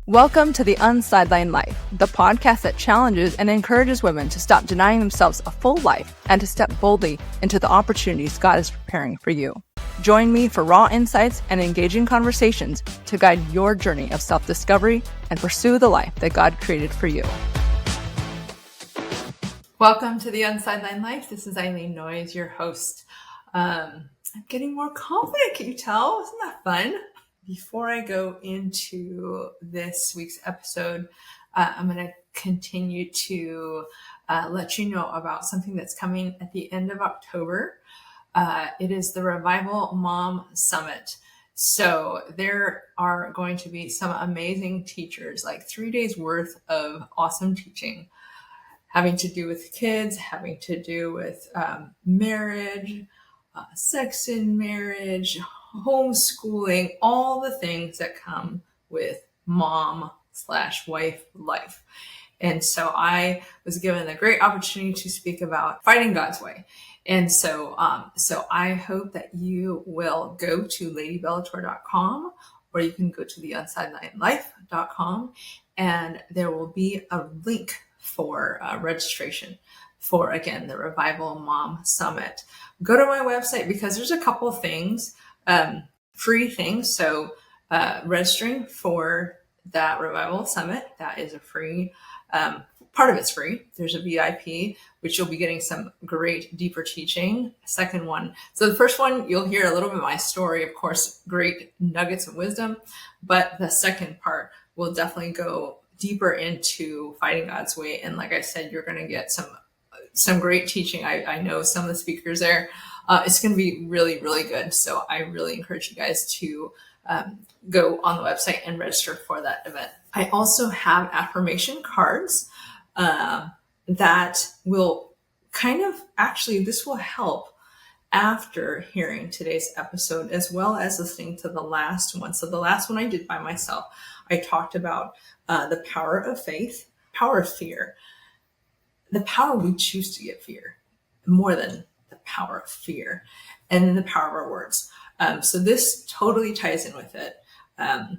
Welcome to the Unsidelined Life, the podcast that challenges and encourages women to stop denying themselves a full life and to step boldly into the opportunities God is preparing for you. Join me for raw insights and engaging conversations to guide your journey of self-discovery and pursue the life that God created for you. Welcome to the Unsidelined Life. This is Eileen Noyes, your host. I'm getting more confident, can you tell? Isn't that fun? Before I go into this week's episode, I'm going to continue to let you know about something that's coming at the end of October. It is the Revival Mom Summit. So there are going to be some amazing teachers, like 3 days worth of awesome teaching, having to do with kids, having to do with marriage, sex in marriage, homeschooling, all the things that come with mom/wife life. And so I was given the great opportunity to speak about fighting God's way. And so I hope that you will go to ladybellator.com, or you can go to the unsidelinedlife.com, and there will be a link for registration for, again, the Revival Mom Summit. Go to my website because there's a couple of things, free things. So registering for that Revival Summit, that is a free, part of it's free. There's a VIP, which you'll be getting some great deeper teaching. Second one. So the first one, you'll hear a little bit of my story, of course, great nuggets of wisdom. But the second part will definitely go deeper into fighting God's way. And like I said, you're going to get some great teaching. I know some of the speakers there. It's going to be really, really good. So I really encourage you guys to go on the website and register for that event. I also have affirmation cards that will this will help after hearing today's episode, as well as listening to the last one. So the last one I did by myself, I talked about the power of faith, power of fear, the power we choose to get fear, more than the power of fear, and then the power of our words. So this totally ties in with it. I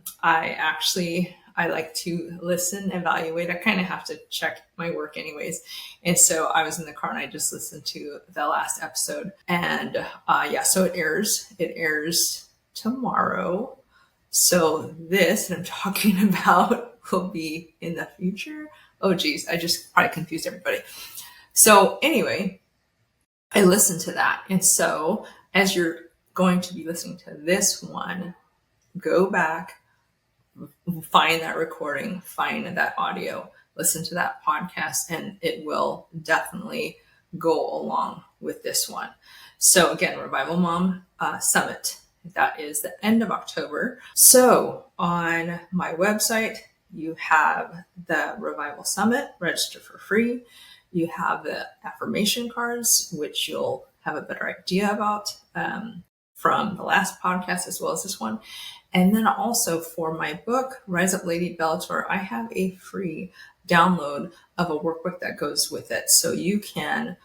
like to listen, evaluate. I kind of have to check my work anyways. And so I was in the car and I just listened to the last episode. And so it airs tomorrow. So this that I'm talking about will be in the future. Oh geez, I just probably confused everybody. So anyway, I listened to that. And so as you're going to be listening to this one, go back, find that recording, find that audio, listen to that podcast, and it will definitely go along with this one. So again, Revival Mom Summit, that is the end of October. So on my website, you have the Revival Summit, register for free. You have the affirmation cards, which you'll have a better idea about from the last podcast as well as this one. And then also for my book, Rise Up Lady Bellator, I have a free download of a workbook that goes with it. So you can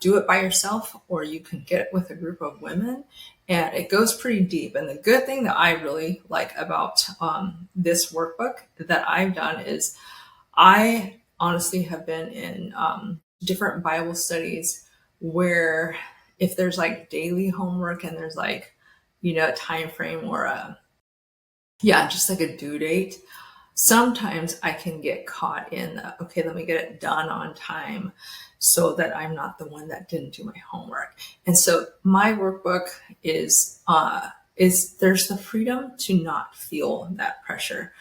do it by yourself, or you can get it with a group of women, and it goes pretty deep. And the good thing that I really like about this workbook that I've done is I honestly have been in different Bible studies where if there's like daily homework and there's like, a time frame or just like a due date, sometimes I can get caught in okay, let me get it done on time so that I'm not the one that didn't do my homework. And so my workbook is there's the freedom to not feel that pressure.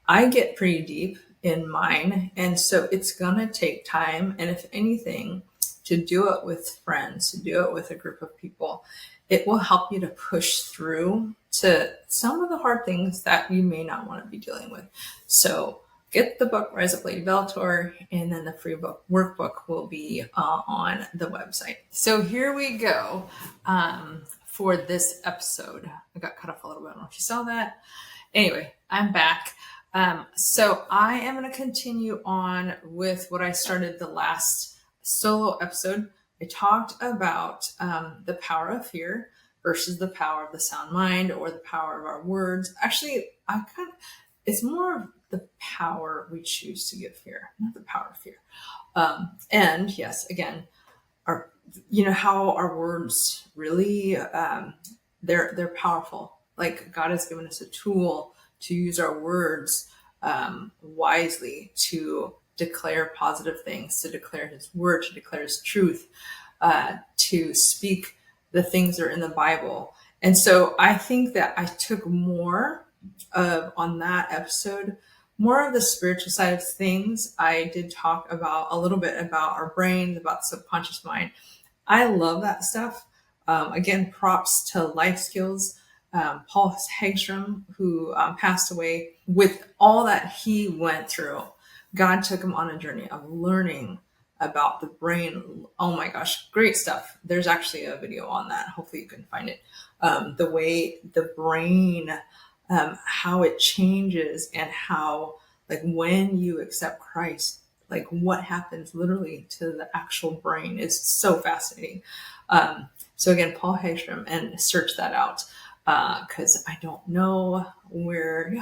I get pretty deep in mine, and so it's gonna take time, and if anything, to do it with friends, to do it with a group of people, it will help you to push through to some of the hard things that you may not want to be dealing with. So get the book, Rise Up Lady Bellator, and then the free book workbook will be on the website. So here we go for this episode. I got cut off a little bit. I don't know if you saw that. Anyway, I'm back. So I am going to continue on with what I started the last solo episode. I talked about the power of fear versus the power of the sound mind, or the power of our words. Actually, it's more the power we choose to give fear, not the power of fear. And yes, again, our, how our words really, they're powerful. Like God has given us a tool to use our words wisely, to declare positive things, to declare his word, to declare his truth, to speak the things that are in the Bible. And so I think that I took more on that episode, more of the spiritual side of things. I did talk about a little bit about our brains, about the subconscious mind. I love that stuff. Again, props to Life Skills. Paul Hagstrom, who passed away, with all that he went through, God took him on a journey of learning about the brain. Oh my gosh, great stuff. There's actually a video on that. Hopefully you can find it. The way the brain, how it changes, and how, like, when you accept Christ, like what happens literally to the actual brain is so fascinating. So again, Paul Hagstrom, and search that out. Because I don't know where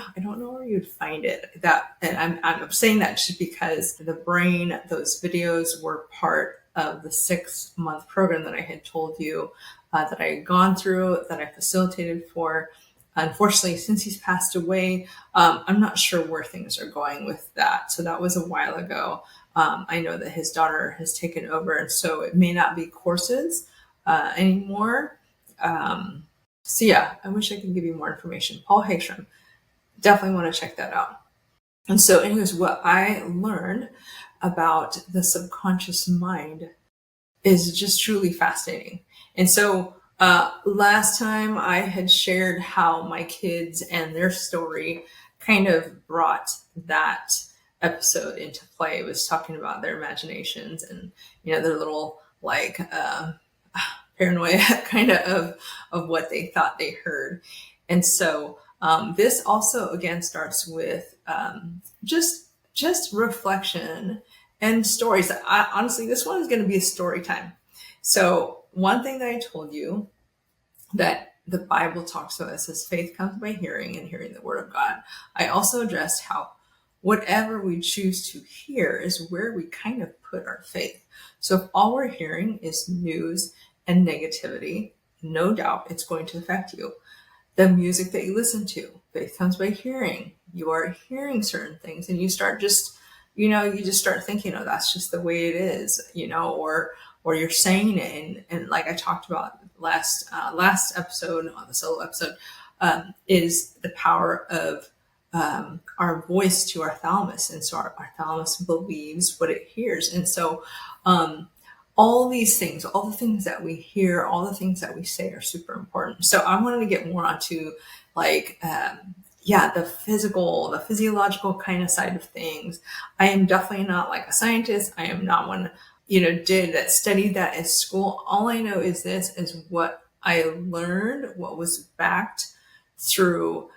you'd find it. And I'm saying that just because the brain, those videos were part of the 6-month program that I had told you that I had gone through, that I facilitated for. Unfortunately, since he's passed away, I'm not sure where things are going with that. So that was a while ago. I know that his daughter has taken over, and so it may not be courses anymore. So yeah, I wish I could give you more information. Paul Hagstrom, definitely want to check that out. And so anyways, what I learned about the subconscious mind is just truly fascinating. And so last time I had shared how my kids and their story kind of brought that episode into play. It was talking about their imaginations and, their little like paranoia kind of what they thought they heard. And so this also again starts with just reflection and stories. Honestly, this one is going to be a story time. So one thing that I told you that the Bible talks about, it says faith comes by hearing, and hearing the word of God. I also addressed how whatever we choose to hear is where we kind of put our faith. So if all we're hearing is news and negativity, no doubt it's going to affect you. The music that you listen to, faith comes by hearing. You are hearing certain things, and you start just, you just start thinking, oh, that's just the way it is, or you're saying it. And like I talked about last episode, on the solo episode, is the power of our voice to our thalamus. And so our thalamus believes what it hears. And so all these things, all the things that we hear, all the things that we say are super important. So I wanted to get more onto the physiological kind of side of things. I am definitely not like a scientist. I am not one, studied that at school. All I know is this is what I learned, what was backed through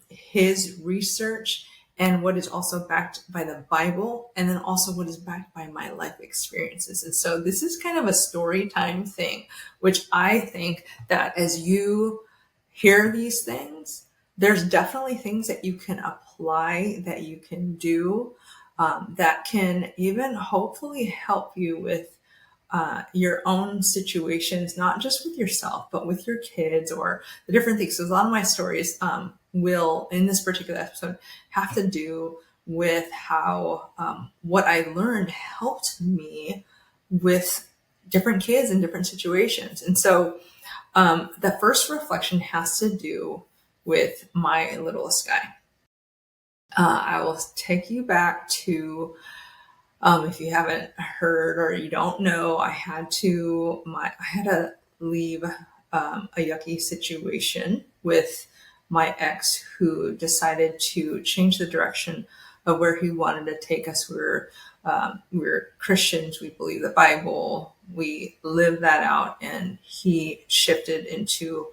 his research, and what is also backed by the Bible, and then also what is backed by my life experiences. And so this is kind of a story time thing, which I think that as you hear these things, there's definitely things that you can apply, that you can do, that can even hopefully help you with your own situations, not just with yourself, but with your kids or the different things. So a lot of my stories will, in this particular episode, have to do with how what I learned helped me with different kids in different situations. And so the first reflection has to do with my littlest guy. I will take you back to, if you haven't heard or you don't know, I had to leave a yucky situation with my ex, who decided to change the direction of where he wanted to take us. We're Christians. We believe the Bible. We live that out, and he shifted into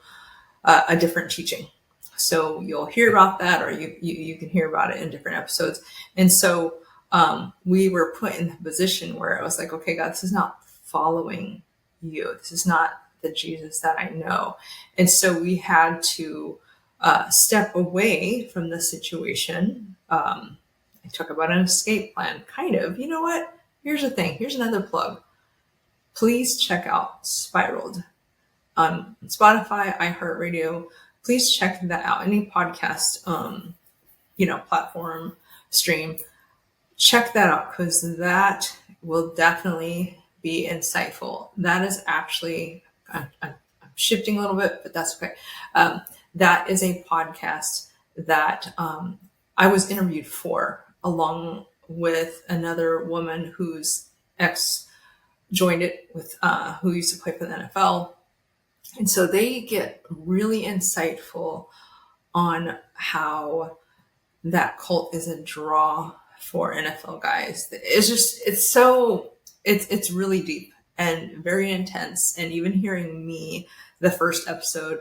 a different teaching. So you'll hear about that, or you can hear about it in different episodes. And so we were put in the position where I was like, okay, God, this is not following you. This is not the Jesus that I know. And so we had to step away from the situation I talk about an escape plan, kind of. You know what? Here's the thing. Here's another plug. Please check out Spiraled on Spotify, iHeartRadio. Please check that out. Any podcast, platform, stream, check that out because that will definitely be insightful. That is actually, I'm shifting a little bit, but that's okay. That is a podcast that I was interviewed for, along with another woman whose ex joined it with, who used to play for the NFL. And so they get really insightful on how that cult is a draw for NFL guys. It's really deep and very intense. And even hearing me, the first episode,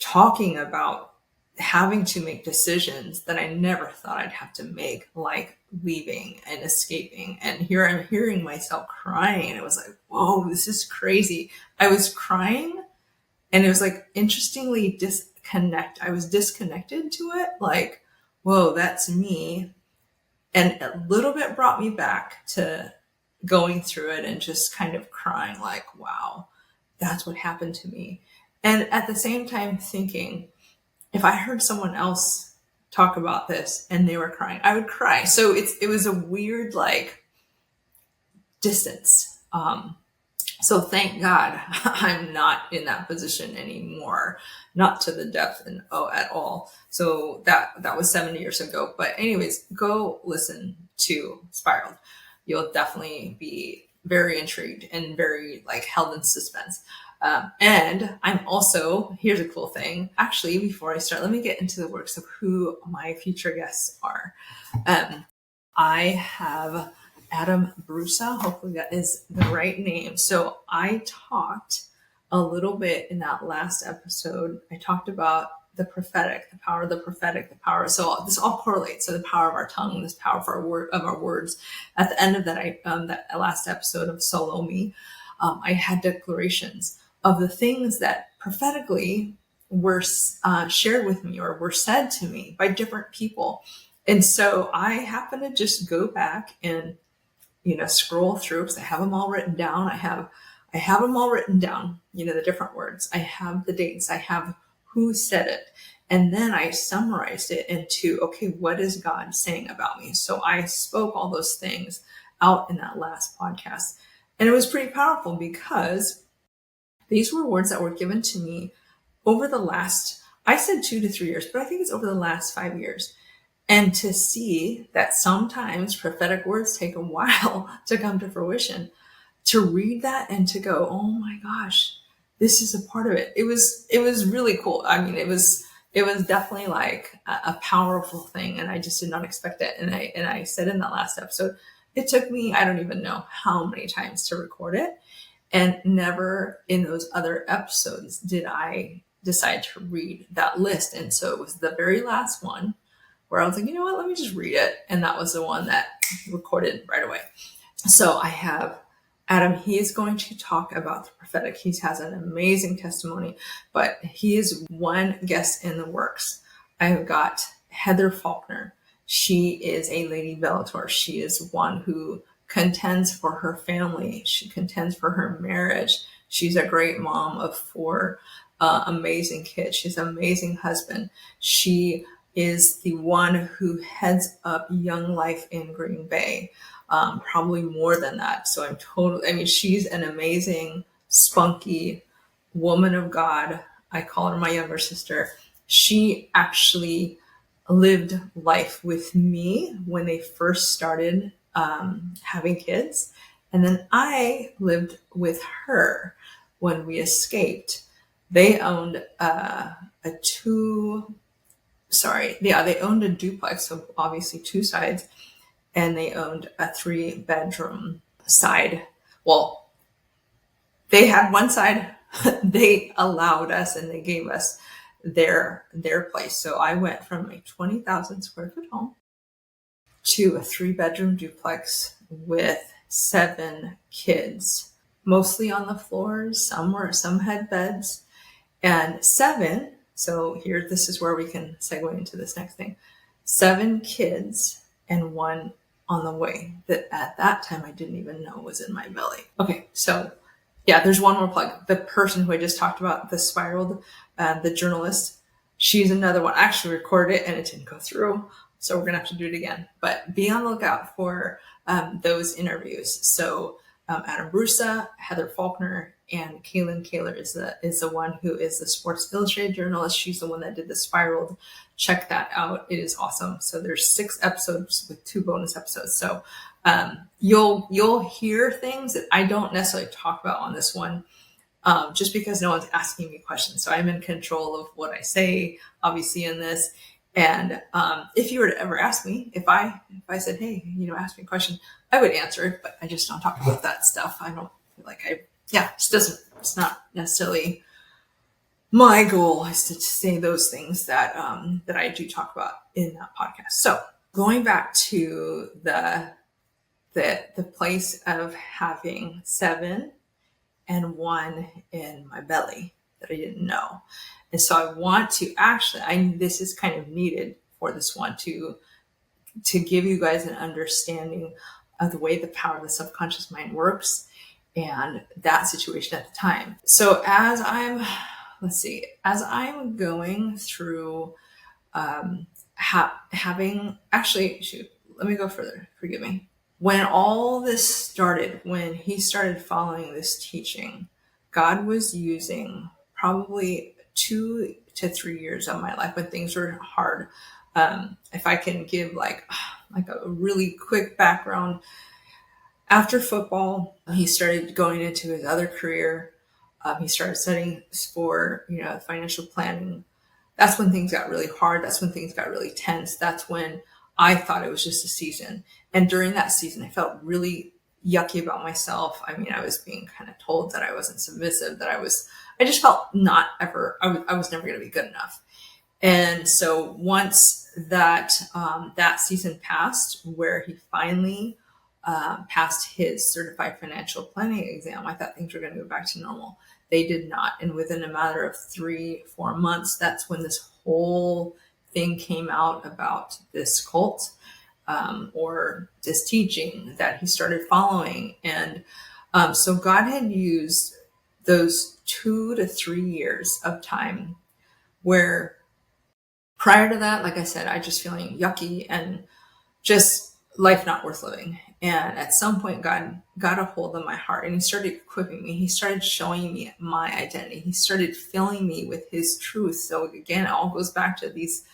talking about having to make decisions that I never thought I'd have to make, like leaving and escaping. And here I'm hearing myself crying. And it was like, whoa, this is crazy. I was crying and it was like, interestingly I was disconnected to it. Like, whoa, that's me. And a little bit brought me back to going through it and just kind of crying like, wow, that's what happened to me. And at the same time thinking, if I heard someone else talk about this and they were crying, I would cry. So it was a weird, like, distance. So thank God I'm not in that position anymore, not to the depth at all. So that was 7 years ago. But anyways, go listen to Spiraled. You'll definitely be very intrigued and very like held in suspense. And I'm also, here's a cool thing. Actually, before I start, let me get into the works of who my future guests are. I have Adam Brusa. Hopefully that is the right name. So I talked a little bit in that last episode. I talked about the prophetic, the power of the prophetic, the power. So this all correlates. So the power of our tongue, this power of our words. At the end of that last episode of Solo Me, I had declarations of the things that prophetically were shared with me or were said to me by different people. And so I happen to just go back and scroll through because I have them all written down. I have them all written down, the different words. I have the dates. I have who said it. And then I summarized it into, okay, what is God saying about me? So I spoke all those things out in that last podcast. And it was pretty powerful because these were words that were given to me over the last, I said 2 to 3 years, but I think it's over the last 5 years. And to see that sometimes prophetic words take a while to come to fruition, to read that and to go, oh my gosh, this is a part of it. It was really cool. I mean, it was definitely like a powerful thing. And I just did not expect it. And I said in that last episode, it took me, I don't even know how many times to record it. And never in those other episodes did I decide to read that list. And so it was the very last one where I was like, you know what, let me just read it. And that was the one that recorded right away. So I have Adam. He is going to talk about the prophetic. He has an amazing testimony, but he is one guest in the works. I have got Heather Faulkner. She is a Lady Bellator. She is one who contends for her family. She contends for her marriage. She's a great mom of 4 amazing kids. She's an amazing husband. She is the one who heads up Young Life in Green Bay, probably more than that. So she's an amazing, spunky woman of God. I call her my younger sister. She actually lived life with me when they first started having kids. And then I lived with her when we escaped. They owned they owned a duplex, so obviously 2 sides, and they owned a 3-bedroom side. Well, they had one side. They allowed us and they gave us their place. So I went from a 20,000 square foot home to a 3-bedroom duplex with 7 kids, mostly on the floors. Some had beds, and 7. So here, this is where we can segue into this next thing. 7 kids and 1 on the way that at that time I didn't even know was in my belly. Okay, so yeah, there's one more plug. The person who I just talked about, the spiraled, the journalist, she's another one. I actually recorded it and it didn't go through, so we're gonna have to do it again. But be on the lookout for those interviews. So Adam Brusa, Heather Faulkner, and Kaylin Kaler is the one who is the Sports Illustrated journalist. She's the one that did the spiraled. Check that out. It is awesome. So there's 6 episodes with 2 bonus episodes. So you'll hear things that I don't necessarily talk about on this one, just because no one's asking me questions. So I'm in control of what I say, obviously, in this. And if you were to ever ask me, if I said, hey, ask me a question, I would answer it, but I just don't talk about that stuff. I don't feel like it's not necessarily my goal is to say those things that I do talk about in that podcast. So going back to the place of having 7 and 1 in my belly that I didn't know. And so I want to this is kind of needed for this one to give you guys an understanding of the way the power of the subconscious mind works and that situation at the time. So as I'm going through let me go further. Forgive me. When all this started, when he started following this teaching, God was using probably 2 to 3 years of my life when things were hard. If I can give like a really quick background, after football, he started going into his other career. He started studying for, financial planning. That's when things got really hard. That's when things got really tense. That's when I thought it was just a season. And during that season, I felt really yucky about myself. I mean, I was being kind of told that I wasn't submissive, I just felt I was never going to be good enough. And so once that season passed, where he finally passed his certified financial planning exam, I thought things were going to go back to normal. They did not. And within a matter of 3-4 months, that's when this whole thing came out about this cult or this teaching that he started following. And so God had used those 2 to 3 years of time where prior to that, like I said, I just feeling yucky and just life not worth living. And at some point, God got a hold of my heart and he started equipping me. He started showing me my identity. He started filling me with his truth. So again, it all goes back to these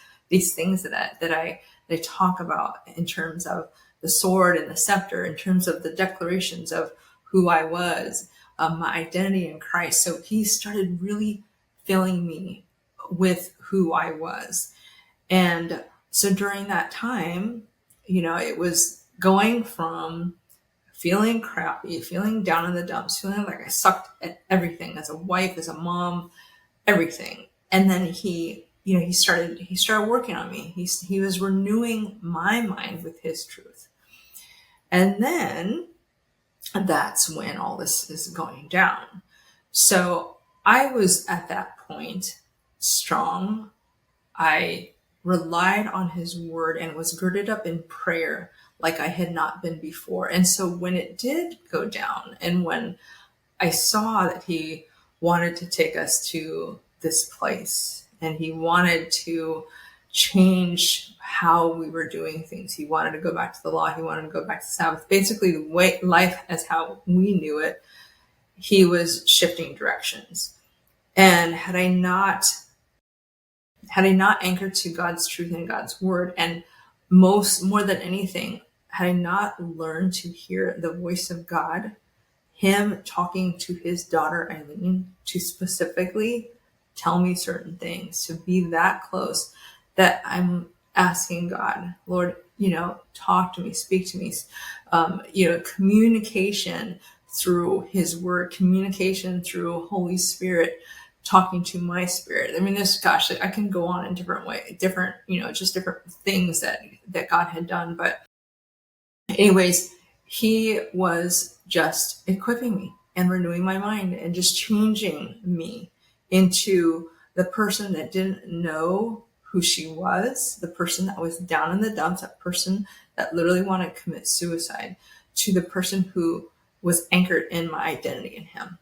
things that I talk about in terms of the sword and the scepter, in terms of the declarations of who I was, my identity in Christ. So he started really filling me with who I was. And so during that time, it was going from feeling crappy, feeling down in the dumps, feeling like I sucked at everything as a wife, as a mom, everything. And then he started working on me. He was renewing my mind with his truth. And then that's when all this is going down. So I was at that point strong. I relied on his word and was girded up in prayer like I had not been before. And so when it did go down, and when I saw that he wanted to take us to this place and he wanted to change how we were doing things, he wanted to go back to the law, he wanted to go back to Sabbath, basically the way life as how we knew it, he was shifting directions. And had I not anchored to God's truth and God's word, and more than anything, had I not learned to hear the voice of God, him talking to his daughter Eileen to specifically tell me certain things, to be that close, that I'm asking God, Lord, talk to me, speak to me, communication through his word, communication through Holy Spirit, talking to my spirit. I mean, I can go on in different things that God had done. But anyways, he was just equipping me and renewing my mind and just changing me into the person that didn't know who she was, the person that was down in the dumps, that person that literally wanted to commit suicide, to the person who was anchored in my identity in him.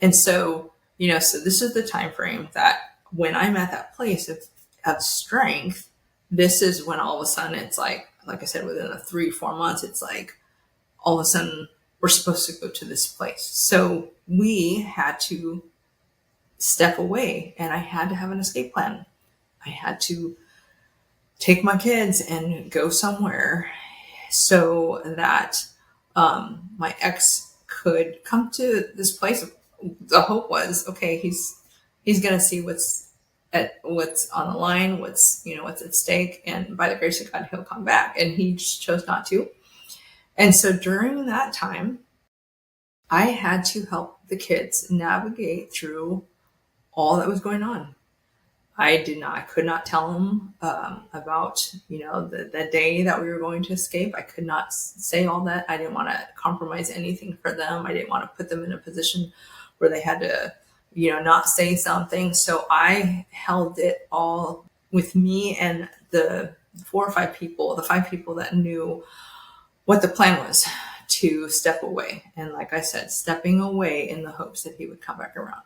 And so, so this is the time frame that when I'm at that place of strength, this is when all of a sudden it's like I said, within a 3-4 months, it's like all of a sudden we're supposed to go to this place. So we had to step away, and I had to have an escape plan. I had to take my kids and go somewhere so that my ex could come to this place. The hope was, okay, he's going to see what's on the line, what's at stake, and by the grace of God, he'll come back. And he just chose not to. And so during that time, I had to help the kids navigate through all that was going on. I could not tell them about, the day that we were going to escape. I could not say all that. I didn't want to compromise anything for them. I didn't want to put them in a position where they had to, not say something. So I held it all with me and the 5 people that knew what the plan was, to step away. And like I said, stepping away in the hopes that he would come back around.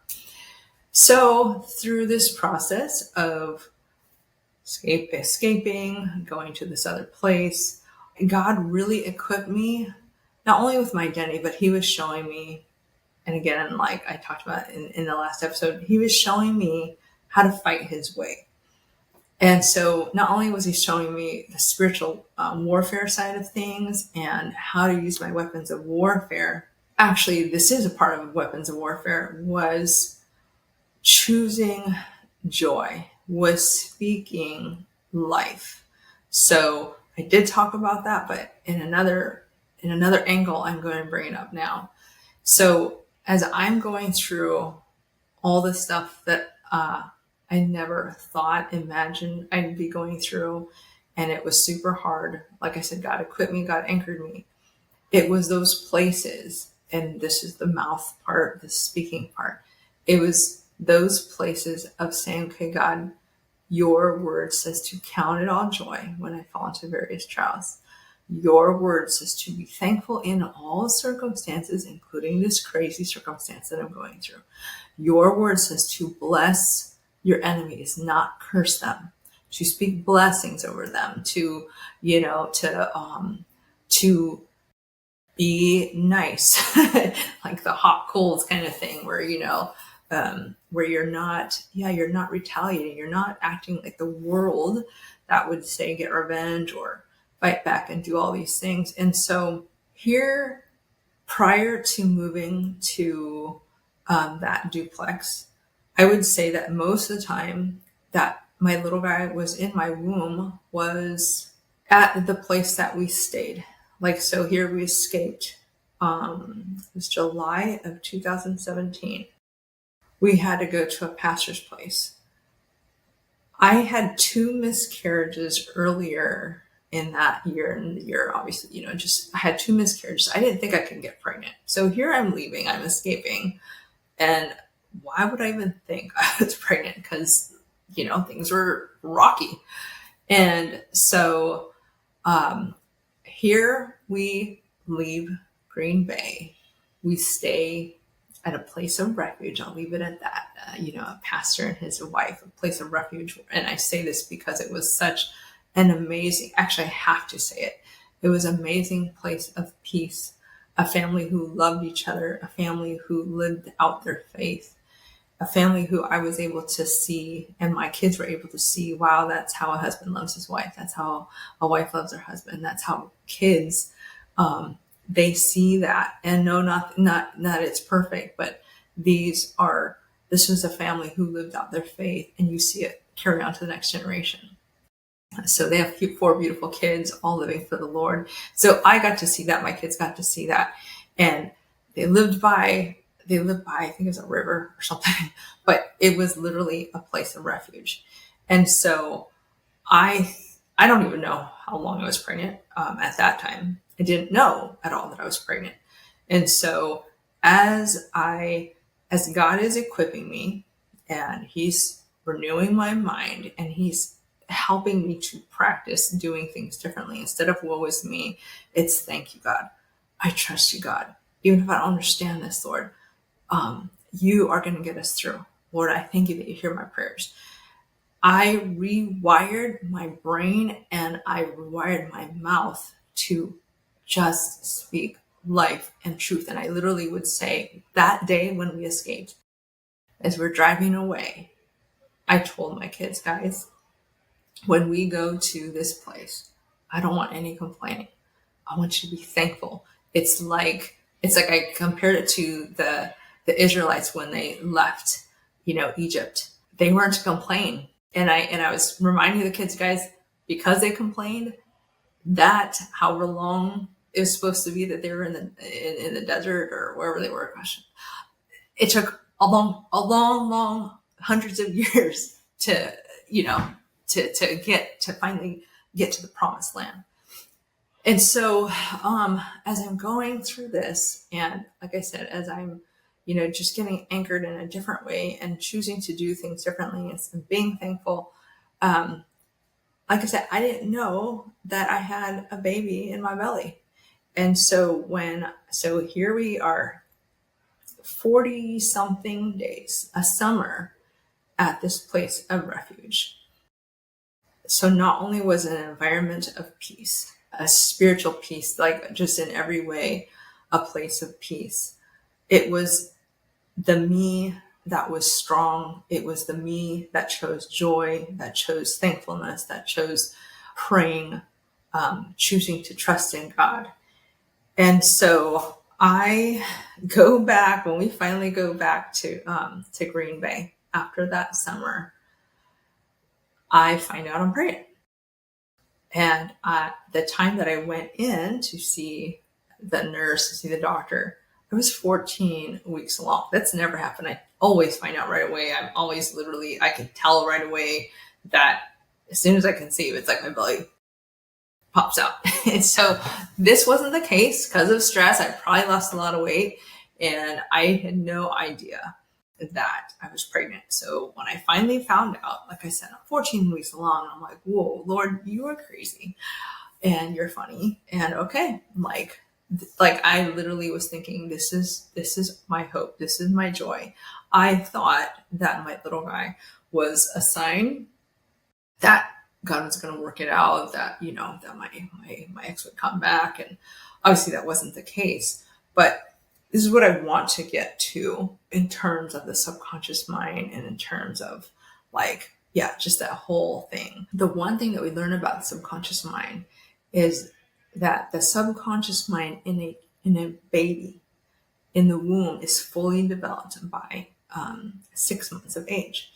So through this process of escaping, going to this other place, God really equipped me, not only with my identity, but he was showing me, and again, like I talked about in the last episode, he was showing me how to fight his way. And so not only was he showing me the spiritual warfare side of things and how to use my weapons of warfare, actually, this is a part of weapons of warfare, was choosing joy, was speaking life. So I did talk about that, but in another angle, I'm going to bring it up now. So as I'm going through all the stuff that I never imagined I'd be going through, and it was super hard. Like I said, God equipped me, God anchored me. It was those places, and this is the mouth part, the speaking part. It was those places of saying, okay, God, your word says to count it all joy when I fall into various trials. Your word says to be thankful in all circumstances, including this crazy circumstance that I'm going through. Your word says to bless your enemies, not curse them, to speak blessings over them, to be nice, like the hot coals kind of thing, where where you're not retaliating, you're not acting like the world that would say get revenge or fight back and do all these things. And so here, prior to moving to that duplex, I would say that most of the time that my little guy was in my womb was at the place that we stayed. Like, so here we escaped. It was July of 2017. We had to go to a pastor's place. I had 2 miscarriages earlier in that year, and the year, obviously, I had 2 miscarriages. I didn't think I could get pregnant. So here I'm leaving, I'm escaping. And why would I even think I was pregnant? Because, things were rocky. And so here we leave Green Bay. We stay at a place of refuge. I'll leave it at that. A pastor and his wife, a place of refuge. And I say this because it was such an amazing, actually I have to say it. It was an amazing place of peace, a family who loved each other, a family who lived out their faith, a family who I was able to see, and my kids were able to see, wow, that's how a husband loves his wife. That's how a wife loves her husband. That's how kids, they see that, and no, not that it's perfect, but this was a family who lived out their faith, and you see it carry on to the next generation. So they have 4 beautiful kids, all living for the Lord. So I got to see that. My kids got to see that. And they lived by, I think it was a river or something, but it was literally a place of refuge. And so I don't even know how long I was pregnant at that time. I didn't know at all that I was pregnant. And so as God is equipping me, and he's renewing my mind, and he's helping me to practice doing things differently. Instead of woe is me, it's thank you, God. I trust you, God. Even if I don't understand this, Lord, you are going to get us through. Lord, I thank you that you hear my prayers. I rewired my brain and I rewired my mouth to just speak life and truth. And I literally would say that day when we escaped, as we're driving away, I told my kids, guys, when we go to this place, I don't want any complaining. I want you to be thankful. It's like I compared it to the Israelites when they left, Egypt. They weren't to complain. And I was reminding the kids, guys, because they complained, that however long it was supposed to be that they were in the desert or wherever they were, gosh, it took a long hundreds of years to finally get to the promised land. And so as I'm going through this, and like I said, as I'm just getting anchored in a different way and choosing to do things differently and being thankful, like I said, I didn't know that I had a baby in my belly. And so here we are, 40 something days, a summer at this place of refuge. So not only was it an environment of peace, a spiritual peace, like just in every way, a place of peace. It was the me that was strong. It was the me that chose joy, that chose thankfulness, that chose praying, choosing to trust in God. And so I go back, when we finally go back to Green Bay after that summer, I find out I'm pregnant. And at the time that I went in to see the nurse, to see the doctor, I was 14 weeks along. That's never happened. I always find out right away. I'm always I can tell right away that as soon as I conceive, it's like my belly pops out. And so this wasn't the case because of stress. I probably lost a lot of weight and I had no idea that I was pregnant. So when I finally found out, like I said, I'm 14 weeks along, I'm like, whoa, Lord, you are crazy and you're funny. And okay, like I literally was thinking, this is my hope. This is my joy. I thought that my little guy was a sign that God was going to work it out, that, that my ex would come back. And obviously that wasn't the case, but this is what I want to get to in terms of the subconscious mind and in terms of just that whole thing. The one thing that we learn about the subconscious mind is that the subconscious mind in a baby in the womb is fully developed by 6 months of age.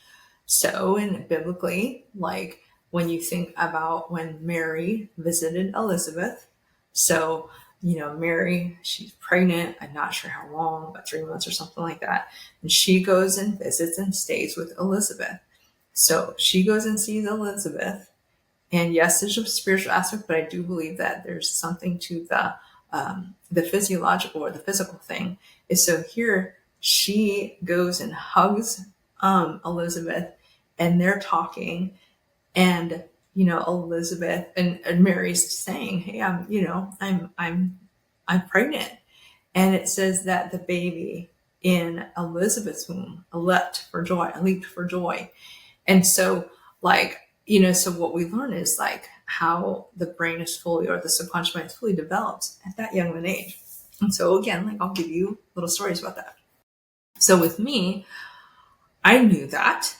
So, and biblically, like when you think about when Mary visited Elizabeth, so Mary, she's pregnant. I'm not sure how long, about 3 months or something like that. And she goes and visits and stays with Elizabeth. So she goes and sees Elizabeth. And yes, there's a spiritual aspect, but I do believe that there's something to the physiological or the physical thing. Is so here she goes and hugs Elizabeth, and they're talking, and Elizabeth and Mary's saying, "Hey, I'm pregnant," and it says that the baby in Elizabeth's womb leaped for joy, and so so what we learn is how the brain is fully, or the subconscious mind is fully developed at that young of an age. And so again, I'll give you little stories about that. So with me, I knew that,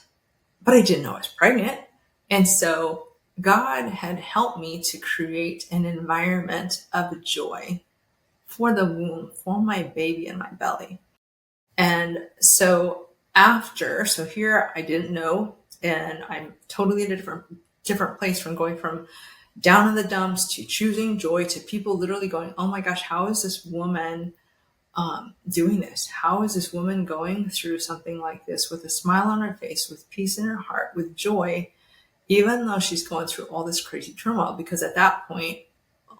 but I didn't know I was pregnant, and so God had helped me to create an environment of joy for the womb, for my baby in my belly. And so here I didn't know, and I'm totally in a different place from going from down in the dumps to choosing joy to people literally going, oh my gosh, how is this woman doing this? How is this woman going through something like this with a smile on her face, with peace in her heart, with joy, even though she's going through all this crazy turmoil? Because at that point,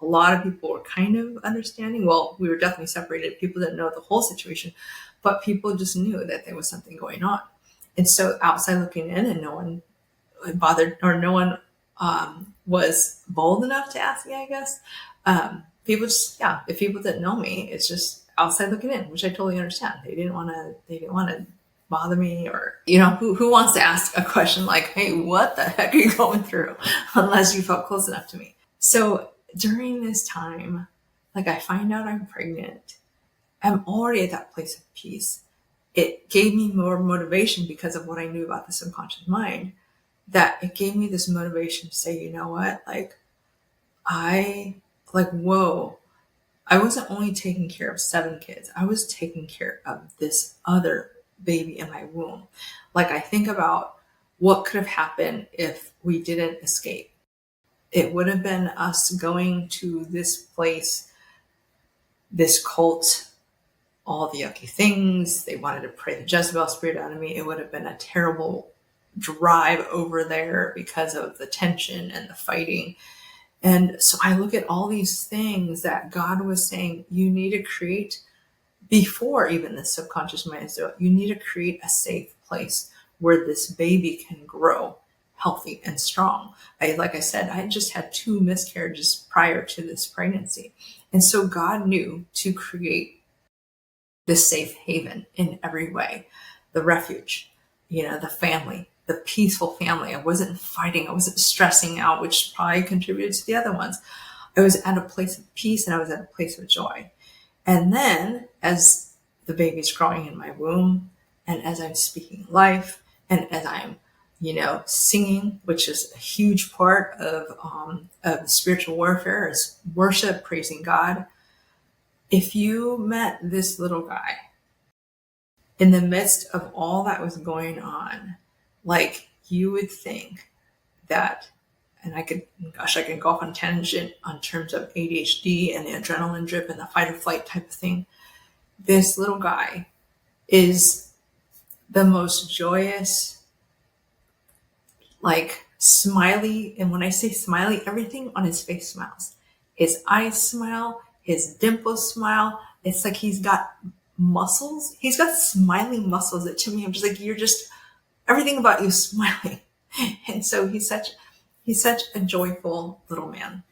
a lot of people were kind of understanding. Well, we were definitely separated. People didn't know the whole situation, but people just knew that there was something going on. And so outside looking in, and no one bothered, or no one was bold enough to ask me, I guess. People just, yeah, if people didn't know me, it's just outside looking in, which I totally understand. They didn't want to bother me, or, who wants to ask a question like, hey, what the heck are you going through? Unless you felt close enough to me. So during this time, like, I find out I'm pregnant. I'm already at that place of peace. It gave me more motivation because of what I knew about the subconscious mind, that it gave me this motivation to say, you know what, whoa, I wasn't only taking care of 7 kids. I was taking care of this other baby in my womb. Like, I think about what could have happened if we didn't escape. It would have been us going to this place, this cult, all the yucky things. They wanted to pray the Jezebel spirit out of me. It would have been a terrible drive over there because of the tension and the fighting. And so I look at all these things that God was saying, you need to create before even the subconscious mind is doing. You need to create a safe place where this baby can grow healthy and strong. Like I said, I just had 2 miscarriages prior to this pregnancy. And so God knew to create this safe haven in every way, the refuge, the family, the peaceful family. I wasn't fighting. I wasn't stressing out, which probably contributed to the other ones. I was at a place of peace, and I was at a place of joy. And then as the baby's growing in my womb, and as I'm speaking life, and as I'm, singing, which is a huge part of spiritual warfare, is worship, praising God. If you met this little guy in the midst of all that was going on, like, you would think that, and I can go off on tangent on terms of ADHD and the adrenaline drip and the fight or flight type of thing. This little guy is the most joyous, smiley. And when I say smiley, everything on his face smiles. His eyes smile, his dimples smile. It's like he's got muscles. He's got smiling muscles that, to me, I'm just like, everything about you is smiling. And so he's such a joyful little man.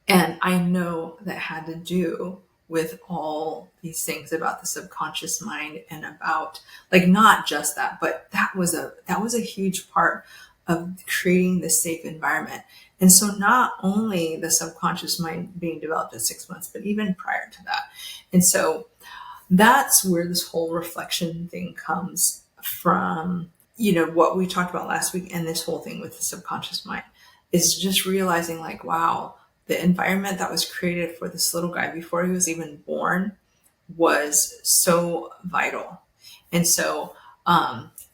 And I know that had to do with all these things about the subconscious mind, and about, not just that, but that was a huge part of creating this safe environment. And so not only the subconscious mind being developed at 6 months, but even prior to that. And so that's where this whole reflection thing comes from, what we talked about last week, and this whole thing with the subconscious mind is just realizing, wow, the environment that was created for this little guy before he was even born was so vital. And so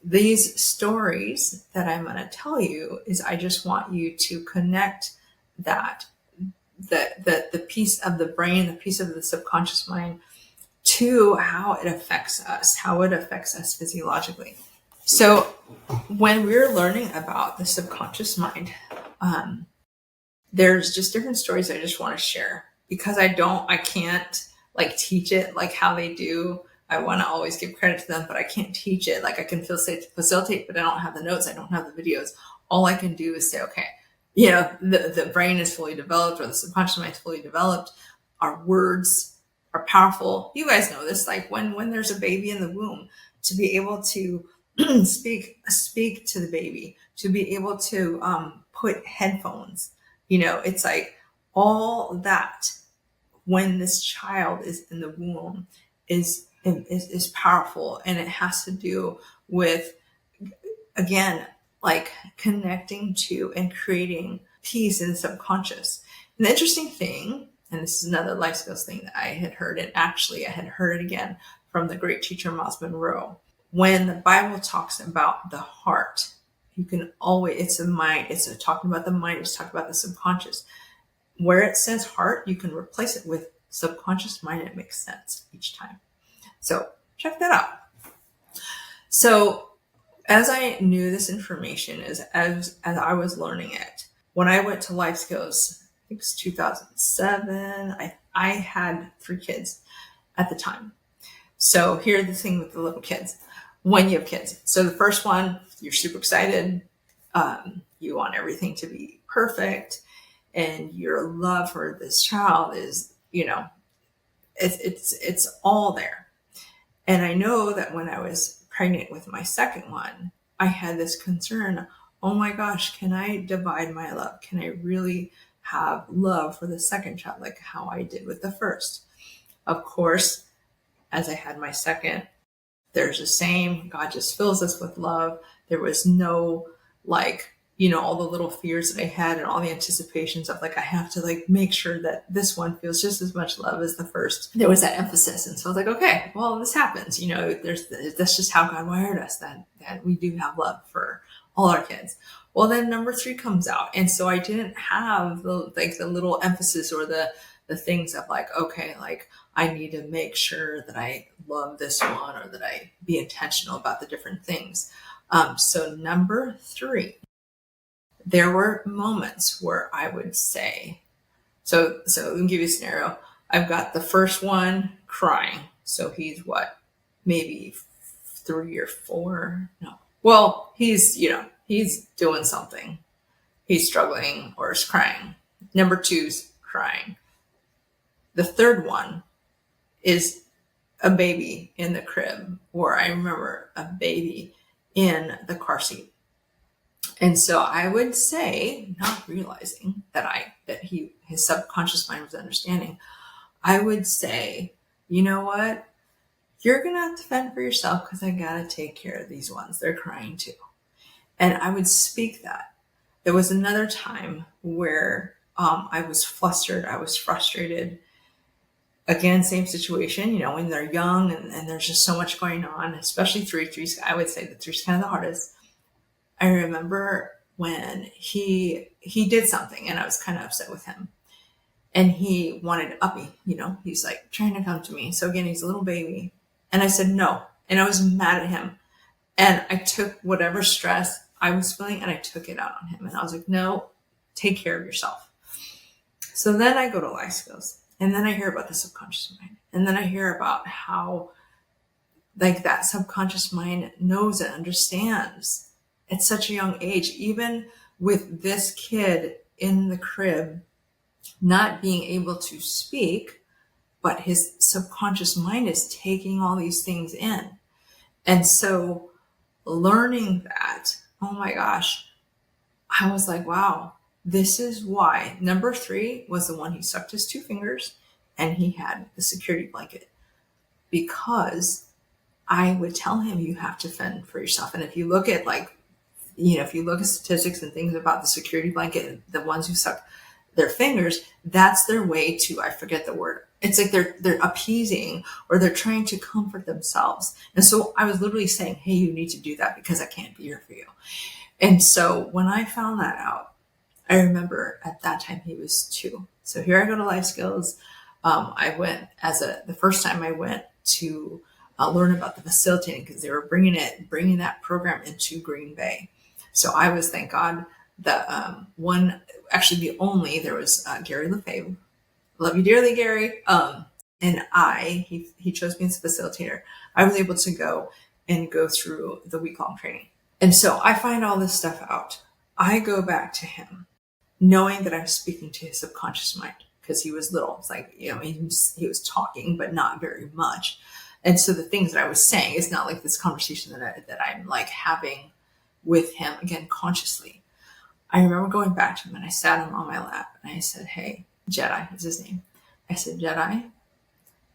these stories that I'm going to tell you is, I just want you to connect that, the piece of the brain, the piece of the subconscious mind, to how it affects us physiologically. So when we're learning about the subconscious mind, there's just different stories I just want to share, because I can't teach it like how they do. I want to always give credit to them, but I can't teach it. I can facilitate, but I don't have the notes. I don't have the videos. All I can do is say, okay, the brain is fully developed, or the subconscious mind is fully developed. Our words are powerful. You guys know this, when there's a baby in the womb, to be able to speak to the baby, to be able to put headphones, it's all that, when this child is in the womb, is powerful. And it has to do with, again, connecting to and creating peace in the subconscious. And the interesting thing, and this is another life skills thing that I had heard, and actually I had heard it again from the great teacher Miles Monroe. When the Bible talks about the heart, you can always, it's a mind, it's talking about the mind, it's talking about the subconscious. Where it says heart, you can replace it with subconscious mind. It makes sense each time. So check that out. So as I knew this information, as I was learning it, when I went to life skills, I think it was 2007, I had 3 kids at the time. So here's the thing with the little kids. When you have kids, so the first one, you're super excited. you want everything to be perfect, and your love for this child is, it's all there. And I know that when I was pregnant with my second one, I had this concern, oh my gosh, can I divide my love? Can I really have love for the second child like how I did with the first? Of course, as I had my second, there's the same. God just fills us with love. There was no all the little fears that I had and all the anticipations of I have to make sure that this one feels just as much love as the first. There was that emphasis. And so I was like, okay, well, this happens. That's just how God wired us, that we do have love for all our kids. Well, then number 3 comes out. And so I didn't have the little emphasis or the things of I need to make sure that I love this one or that I be intentional about the different things. So number 3, there were moments where I would say, so let me give you a scenario. I've got the first one crying. So he's maybe 3 or 4? No. Well, he's doing something. He's struggling or is crying. Number 2's crying. The third one is a baby in the crib, or I remember a baby in the car seat. And so I would say, not realizing that his subconscious mind was understanding, I would say, you know what? You're going to have to fend for yourself because I got to take care of these ones. They're crying too. And I would speak that. There was another time where I was flustered. I was frustrated. Again, same situation, when they're young and there's just so much going on, especially 3. I would say that 3's kind of the hardest. I remember when he did something and I was kind of upset with him and he wanted uppy, he's trying to come to me. So again, he's a little baby. And I said, no. And I was mad at him. And I took whatever stress I was feeling and I took it out on him. And I was like, no, take care of yourself. So then I go to life skills and then I hear about the subconscious mind. And then I hear about how that subconscious mind knows and understands at such a young age, even with this kid in the crib, not being able to speak, but his subconscious mind is taking all these things in. And so learning that, oh my gosh, I was like, wow, this is why. Number 3 was the one he sucked his 2 fingers and he had the security blanket, because I would tell him, you have to fend for yourself. And if you look at if you look at statistics and things about the security blanket, the ones who suck their fingers, that's their way to, I forget the word. It's they're appeasing or they're trying to comfort themselves. And so I was literally saying, hey, you need to do that because I can't be here for you. And so when I found that out, I remember at that time he was 2. So here I go to life skills. I went the first time I went to learn about the facilitating, because they were bringing that program into Green Bay. So I was, thank God, there was Gary Lefebvre. Love you dearly, Gary. And he chose me as a facilitator. I was able to go through the week-long training. And so I find all this stuff out. I go back to him knowing that I'm speaking to his subconscious mind, because he was little. It's he was talking, but not very much. And so the things that I was saying is not like this conversation that I'm having with him, again, consciously. I remember going back to him and I sat him on my lap and I said, hey, Jedi is his name. I said, Jedi,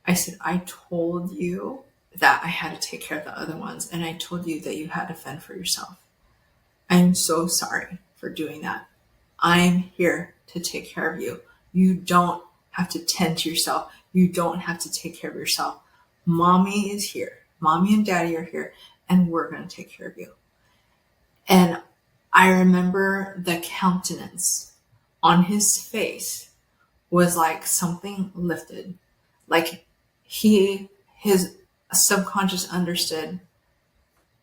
I told you that I had to take care of the other ones. And I told you that you had to fend for yourself. I'm so sorry for doing that. I'm here to take care of you. You don't have to tend to yourself. You don't have to take care of yourself. Mommy is here. Mommy and daddy are here, and we're going to take care of you. And I remember the countenance on his face was like something lifted. His subconscious understood,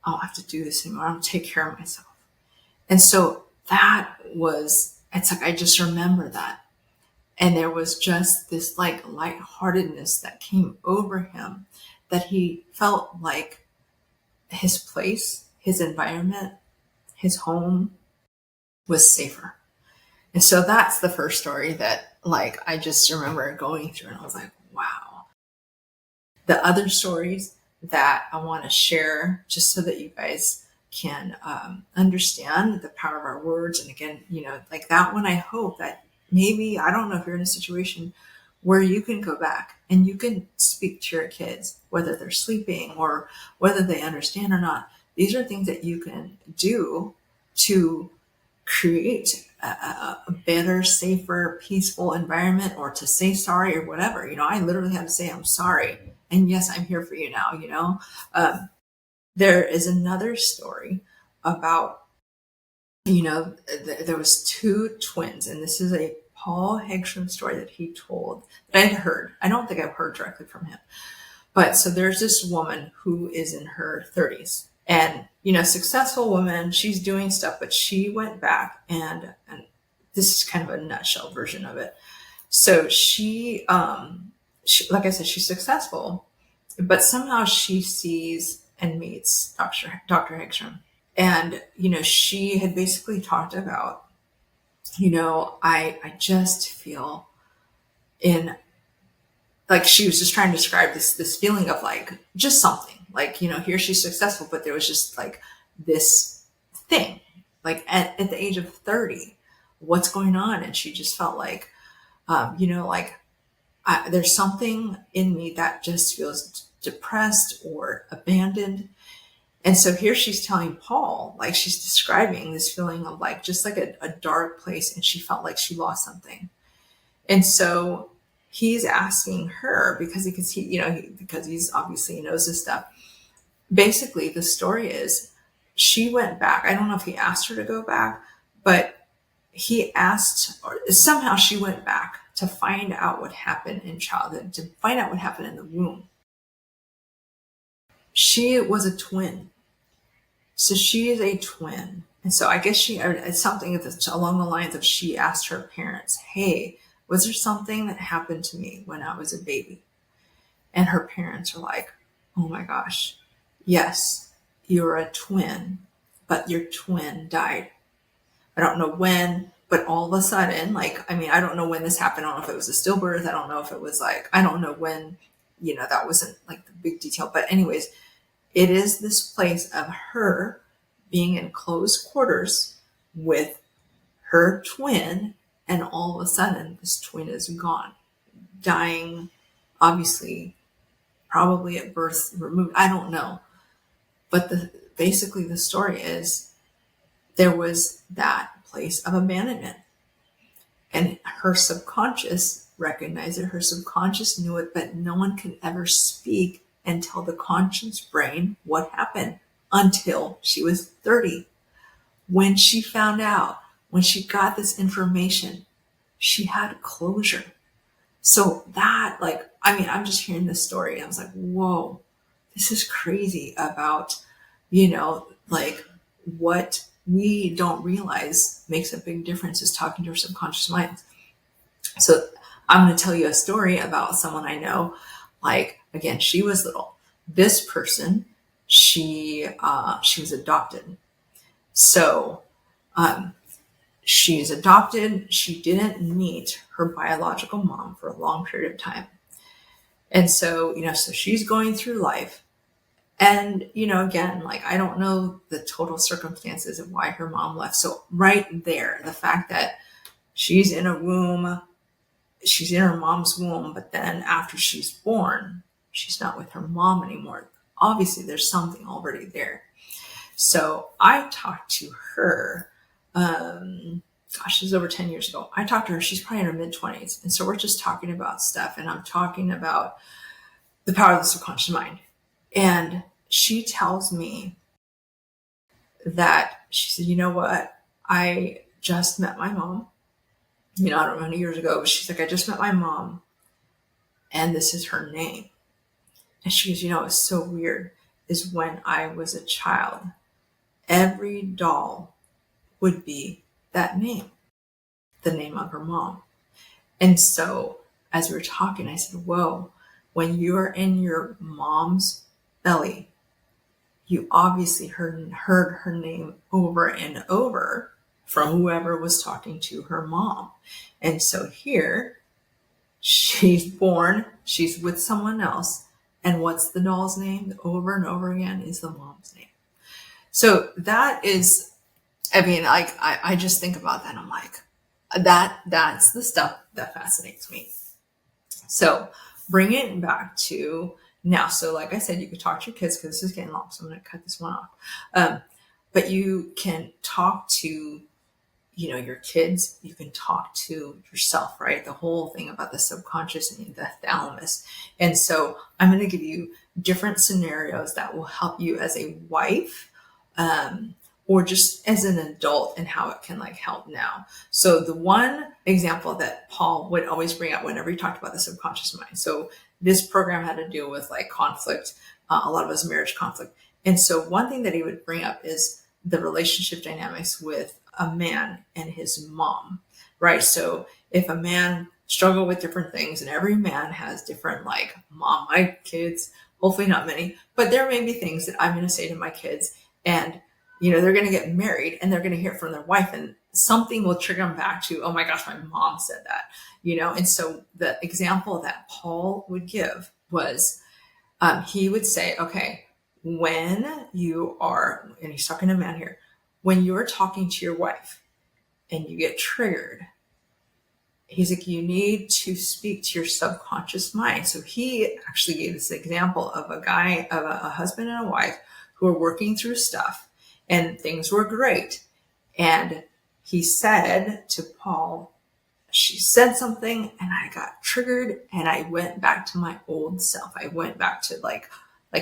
I don't have to do this anymore. I'll take care of myself. And so I just remember that. And there was just this lightheartedness that came over him, that he felt like his place, his environment, his home was safer. And so that's the first story that like I just remember going through and I was like, wow. The other stories that I want to share just so that you guys can understand the power of our words. And again, like that one, I hope that maybe, I don't know if you're in a situation where you can go back and you can speak to your kids, whether they're sleeping or whether they understand or not. These are things that you can do to create a better, safer, peaceful environment, or to say sorry or whatever. I literally had to say, I'm sorry. And yes, I'm here for you now. There is another story about, there was two twins, and this is a Paul Hegstrom story that he told that I'd heard. I don't think I've heard directly from him. But so there's this woman who is in her 30s and, successful woman, she's doing stuff, but she went back and this is kind of a nutshell version of it. So she, like I said, she's successful, but somehow she sees and meets Dr. Hegstrom. And, she had basically talked about, I just feel in, like, she was just trying to describe this feeling of like, just something like, here she's successful, but there was just like this thing, like at the age of 30, what's going on? And she just felt like, there's something in me that just feels depressed or abandoned. And so here she's telling Paul, like she's describing this feeling of like, just like a dark place. And she felt like she lost something. And so he's asking her because he could see, because he's obviously he knows this stuff. Basically, the story is she went back. I don't know if he asked her to go back, but he asked, or somehow she went back to find out what happened in childhood, to find out what happened in the womb. She was a twin. So she is a twin. And so I guess it's something along the lines of she asked her parents, hey, was there something that happened to me when I was a baby? And her parents are like, oh my gosh, yes, you're a twin, but your twin died. I don't know when, but all of a sudden, I don't know when this happened. I don't know if it was a stillbirth. I don't know if it was I don't know when, that wasn't like the big detail. But anyways, it is this place of her being in close quarters with her twin. And all of a sudden, this twin is gone, dying, obviously, probably at birth, removed. I don't know. But basically the story is there was that place of abandonment. And her subconscious recognized it. Her subconscious knew it, but no one can ever speak and tell the conscious brain what happened until she was 30. When she found out, when she got this information, she had closure. So that, I'm just hearing this story and I was like, whoa, this is crazy about, what we don't realize makes a big difference is talking to our subconscious minds. So I'm going to tell you a story about someone I know. Again, she was little. This person, she was adopted. So, she's adopted. She didn't meet her biological mom for a long period of time. And so, so she's going through life. And, again, I don't know the total circumstances of why her mom left. So right there, the fact that she's in a womb, she's in her mom's womb, but then after she's born, she's not with her mom anymore. Obviously, there's something already there. So I talked to her, this was over 10 years ago. I talked to her, she's probably in her mid-20s. And so we're just talking about stuff, and I'm talking about the power of the subconscious mind. And she tells me that she said, you know what? I just met my mom. I don't know how many years ago, but she's like, I just met my mom and this is her name. And she goes, it's so weird is when I was a child, every doll would be that name, the name of her mom. And so as we were talking, I said, whoa, when you're in your mom's belly, you obviously heard her name over and over. from whoever was talking to her mom. And so here she's born, she's with someone else. And what's the doll's name? Over and over again is the mom's name. So that is, I mean, like, I just think about that. I'm like, that's the stuff that fascinates me. So bring it back to now. So like I said, you could talk to your kids, because this is getting long, so I'm going to cut this one off. But you can talk to, your kids, you can talk to yourself, right? The whole thing about the subconscious and the thalamus. And so I'm going to give you different scenarios that will help you as a wife, or just as an adult, and how it can like help now. So the one example that Paul would always bring up whenever he talked about the subconscious mind. So this program had to deal with like conflict, a lot of us marriage conflict. And so one thing that he would bring up is the relationship dynamics with a man and his mom, right? So if a man struggle with different things, and every man has different, like, mom, my kids, hopefully not many, but there may be things that I'm going to say to my kids, and they're going to get married and they're going to hear from their wife, and something will trigger them back to, oh my gosh, my mom said that, And so the example that Paul would give was, he would say, okay, when you are, and he's talking to a man here, when you're talking to your wife and you get triggered, he's like, you need to speak to your subconscious mind. So he actually gave this example of a husband and a wife who were working through stuff, and things were great. And he said to Paul, she said something and I got triggered and I went back to my old self. I went back to like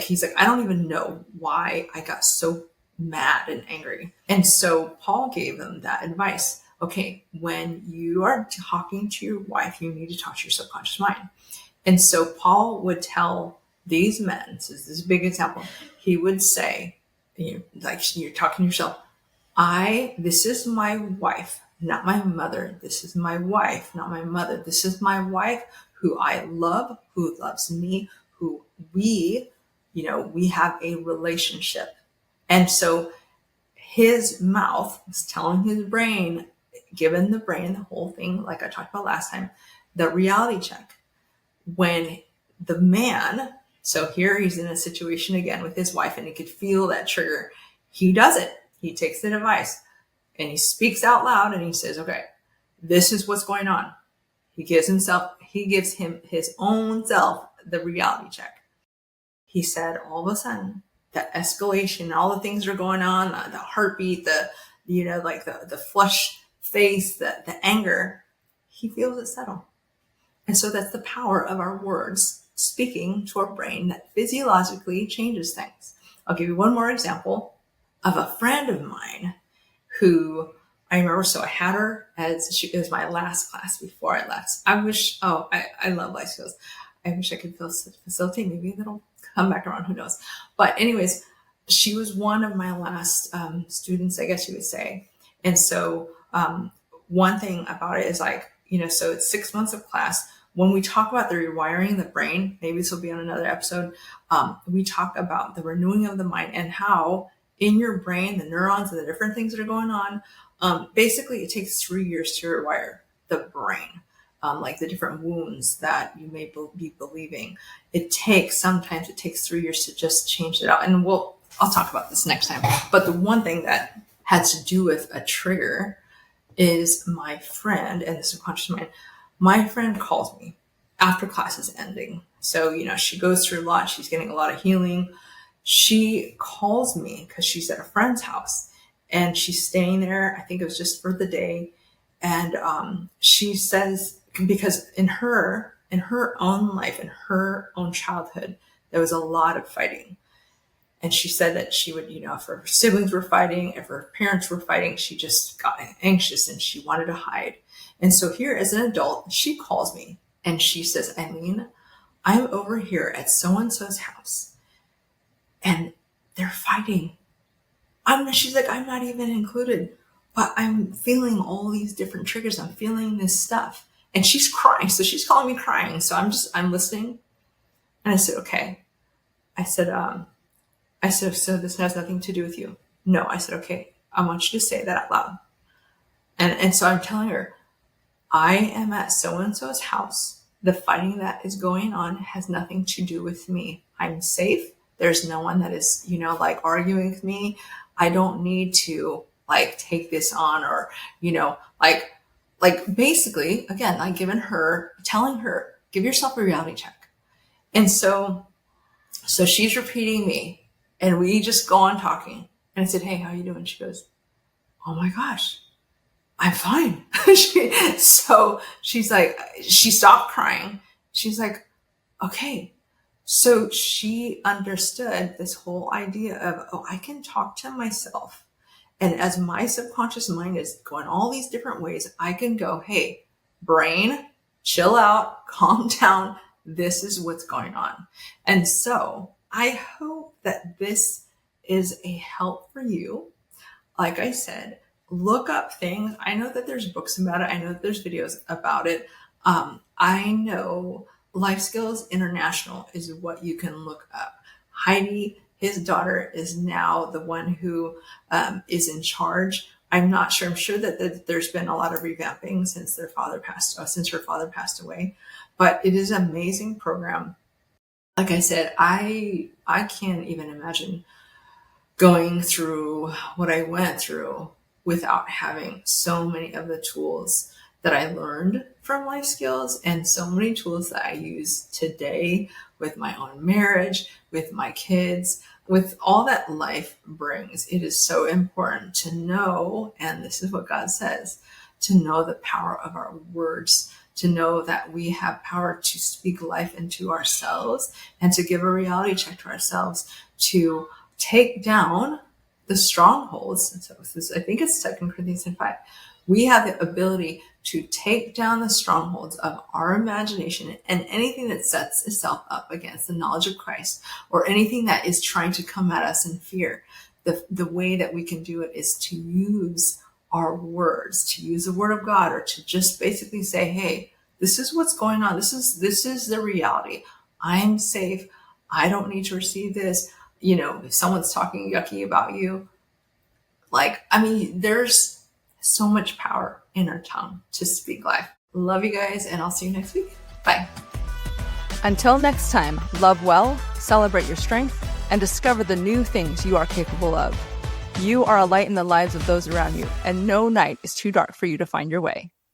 he's like, I don't even know why I got so mad and angry. And so Paul gave them that advice. Okay, when you are talking to your wife, you need to talk to your subconscious mind. And so Paul would tell these men, so this is a big example, he would say, like you're talking to yourself, this is my wife, not my mother. This is my wife, not my mother. This is my wife who I love, who loves me, who we have a relationship. And so his mouth was telling his brain, giving the brain the whole thing, like I talked about last time, the reality check. When the man, so here he's in a situation again with his wife, and he could feel that trigger. He does it. He takes the device and he speaks out loud and he says, okay, this is what's going on. He gives him his own self the reality check. He said, all of a sudden, that escalation, all the things that are going on, the heartbeat, the flush face, the anger, he feels it settle. And so that's the power of our words speaking to our brain that physiologically changes things. I'll give you one more example of a friend of mine who I remember. So I had her it was my last class before I left. I love life skills. I wish I could facilitate. Maybe that'll come back around. Who knows? But anyways, she was one of my last students, I guess you would say. And so one thing about it is like, so it's 6 months of class. When we talk about the rewiring the brain, maybe this will be on another episode, we talk about the renewing of the mind and how in your brain, the neurons and the different things that are going on, basically it takes 3 years to rewire the brain. Like the different wounds that you may be believing. Sometimes it takes 3 years to just change it out. And I'll talk about this next time. But the one thing that has to do with a trigger is my friend and the subconscious mind. My friend calls me after class is ending. So, she goes through a lot. She's getting a lot of healing. She calls me because she's at a friend's house and she's staying there. I think it was just for the day. And she says, because in her own life, in her own childhood, there was a lot of fighting. And she said that she would, if her siblings were fighting, if her parents were fighting, she just got anxious and she wanted to hide. And so here as an adult, she calls me and she says, Eileen, I'm over here at so-and-so's house and they're fighting. She's like, I'm not even included, but I'm feeling all these different triggers. I'm feeling this stuff. And she's crying. So she's calling me crying. So I'm listening. And I said, okay. I said, so this has nothing to do with you. No, I said, okay, I want you to say that out loud. And so I'm telling her, I am at so-and-so's house. The fighting that is going on has nothing to do with me. I'm safe. There's no one that is, like arguing with me. I don't need to like take this on, or, like basically, again, like telling her, give yourself a reality check. And so she's repeating me, and we just go on talking. And I said, hey, how you doing? She goes, oh my gosh, I'm fine. So she's like, she stopped crying. She's like, okay. So she understood this whole idea of, oh, I can talk to myself. And as my subconscious mind is going all these different ways, I can go, hey, brain, chill out, calm down. This is what's going on. And so I hope that this is a help for you. Like I said, look up things. I know that there's books about it. I know that there's videos about it. I know Life Skills International is what you can look up. Heidi, his daughter, is now the one who is in charge. I'm not sure. I'm sure that there's been a lot of revamping since her father passed away. But it is an amazing program. Like I said, I can't even imagine going through what I went through without having so many of the tools that I learned from Life Skills, and so many tools that I use today with my own marriage, with my kids, with all that life brings. It is so important to know, and this is what God says, to know the power of our words, to know that we have power to speak life into ourselves and to give a reality check to ourselves, to take down the strongholds. So I think it's 2 Corinthians 5. We have the ability to take down the strongholds of our imagination and anything that sets itself up against the knowledge of Christ, or anything that is trying to come at us in fear. The way that we can do it is to use our words, to use the word of God, or to just basically say, hey, this is what's going on. This is the reality. I'm safe. I don't need to receive this. If someone's talking yucky about you, there's so much power in our tongue to speak life. Love you guys, and I'll see you next week. Bye. Until next time, love well, celebrate your strength, and discover the new things you are capable of. You are a light in the lives of those around you, and no night is too dark for you to find your way.